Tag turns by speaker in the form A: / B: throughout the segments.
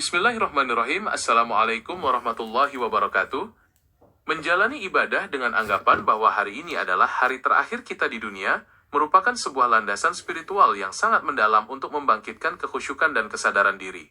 A: Bismillahirrahmanirrahim. Assalamualaikum warahmatullahi wabarakatuh. Menjalani ibadah dengan anggapan bahwa hari ini adalah hari terakhir kita di dunia, merupakan sebuah landasan spiritual yang sangat mendalam untuk membangkitkan kekhusyukan dan kesadaran diri.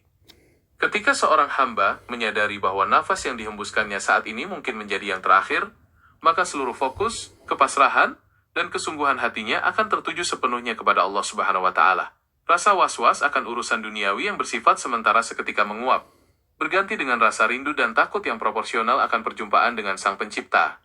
A: Ketika seorang hamba menyadari bahwa nafas yang dihembuskannya saat ini mungkin menjadi yang terakhir, maka seluruh fokus, kepasrahan, dan kesungguhan hatinya akan tertuju sepenuhnya kepada Allah Subhanahu wa Ta'ala. Rasa was-was akan urusan duniawi yang bersifat sementara seketika menguap, berganti dengan rasa rindu dan takut yang proporsional akan perjumpaan dengan Sang Pencipta.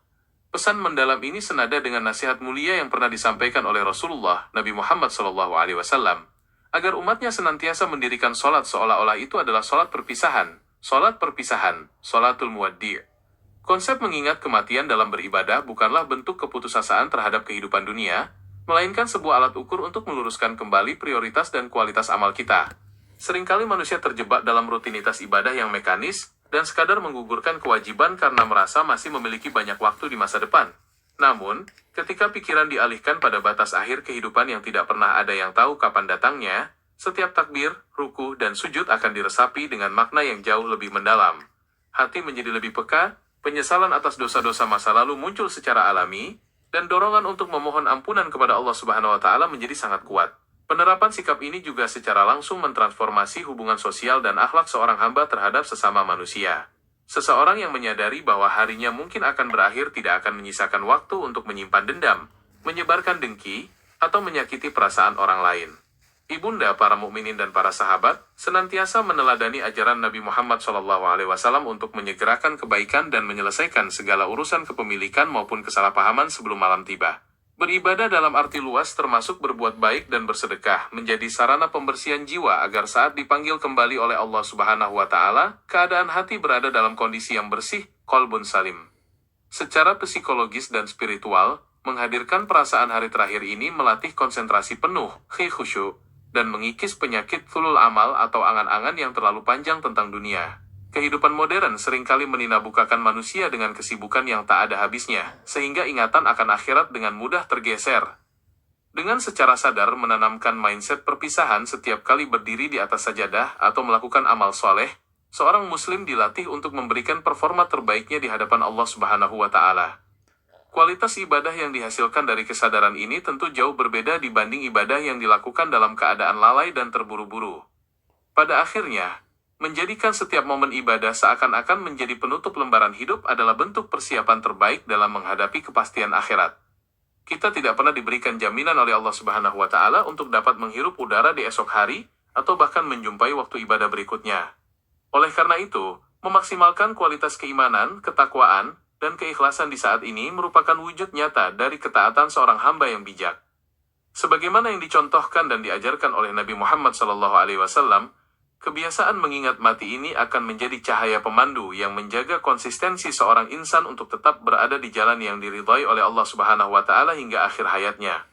A: Pesan mendalam ini senada dengan nasihat mulia yang pernah disampaikan oleh Rasulullah Nabi Muhammad SAW, agar umatnya senantiasa mendirikan sholat seolah-olah itu adalah sholat perpisahan, sholatul muwaddi'. Konsep mengingat kematian dalam beribadah bukanlah bentuk keputusasaan terhadap kehidupan dunia, melainkan sebuah alat ukur untuk meluruskan kembali prioritas dan kualitas amal kita. Seringkali manusia terjebak dalam rutinitas ibadah yang mekanis, dan sekadar menggugurkan kewajiban karena merasa masih memiliki banyak waktu di masa depan. Namun, ketika pikiran dialihkan pada batas akhir kehidupan yang tidak pernah ada yang tahu kapan datangnya, setiap takbir, ruku, dan sujud akan diresapi dengan makna yang jauh lebih mendalam. Hati menjadi lebih peka, penyesalan atas dosa-dosa masa lalu muncul secara alami, dan dorongan untuk memohon ampunan kepada Allah Subhanahu wa Ta'ala menjadi sangat kuat. Penerapan sikap ini juga secara langsung mentransformasi hubungan sosial dan akhlak seorang hamba terhadap sesama manusia. Seseorang yang menyadari bahwa harinya mungkin akan berakhir tidak akan menyisakan waktu untuk menyimpan dendam, menyebarkan dengki, atau menyakiti perasaan orang lain. Ibunda para mukminin dan para sahabat senantiasa meneladani ajaran Nabi Muhammad SAW untuk menyegerakan kebaikan dan menyelesaikan segala urusan kepemilikan maupun kesalahpahaman sebelum malam tiba. Beribadah dalam arti luas termasuk berbuat baik dan bersedekah menjadi sarana pembersihan jiwa agar saat dipanggil kembali oleh Allah Subhanahu wa Ta'ala, keadaan hati berada dalam kondisi yang bersih, qalbun salim. Secara psikologis dan spiritual, menghadirkan perasaan hari terakhir ini melatih konsentrasi penuh, khusyuk, dan mengikis penyakit thulul amal atau angan-angan yang terlalu panjang tentang dunia. Kehidupan modern seringkali meninabukakan manusia dengan kesibukan yang tak ada habisnya, sehingga ingatan akan akhirat dengan mudah tergeser. Dengan secara sadar menanamkan mindset perpisahan setiap kali berdiri di atas sajadah atau melakukan amal soleh, seorang muslim dilatih untuk memberikan performa terbaiknya di hadapan Allah Subhanahu wa Ta'ala. Kualitas ibadah yang dihasilkan dari kesadaran ini tentu jauh berbeda dibanding ibadah yang dilakukan dalam keadaan lalai dan terburu-buru. Pada akhirnya, menjadikan setiap momen ibadah seakan-akan menjadi penutup lembaran hidup adalah bentuk persiapan terbaik dalam menghadapi kepastian akhirat. Kita tidak pernah diberikan jaminan oleh Allah Subhanahu wa Ta'ala untuk dapat menghirup udara di esok hari, atau bahkan menjumpai waktu ibadah berikutnya. Oleh karena itu, memaksimalkan kualitas keimanan, ketakwaan, dan keikhlasan di saat ini merupakan wujud nyata dari ketaatan seorang hamba yang bijak. Sebagaimana yang dicontohkan dan diajarkan oleh Nabi Muhammad SAW, kebiasaan mengingat mati ini akan menjadi cahaya pemandu yang menjaga konsistensi seorang insan untuk tetap berada di jalan yang diridhai oleh Allah Subhanahu wa Ta'ala hingga akhir hayatnya.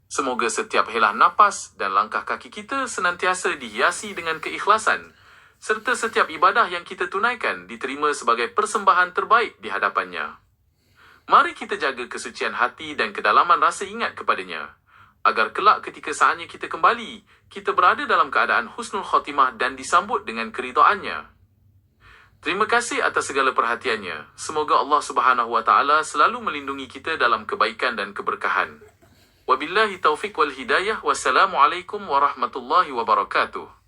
A: Semoga setiap helah napas dan langkah kaki kita senantiasa dihiasi dengan keikhlasan, serta setiap ibadah yang kita tunaikan diterima sebagai persembahan terbaik di hadapannya. Mari kita jaga kesucian hati dan kedalaman rasa ingat kepadanya, agar kelak ketika saatnya kita kembali, kita berada dalam keadaan husnul khotimah dan disambut dengan keridhaannya. Terima kasih atas segala perhatiannya. Semoga Allah Subhanahu wa Ta'ala selalu melindungi kita dalam kebaikan dan keberkahan. Wabillahi taufiq wal hidayah. Wassalamualaikum warahmatullahi wabarakatuh.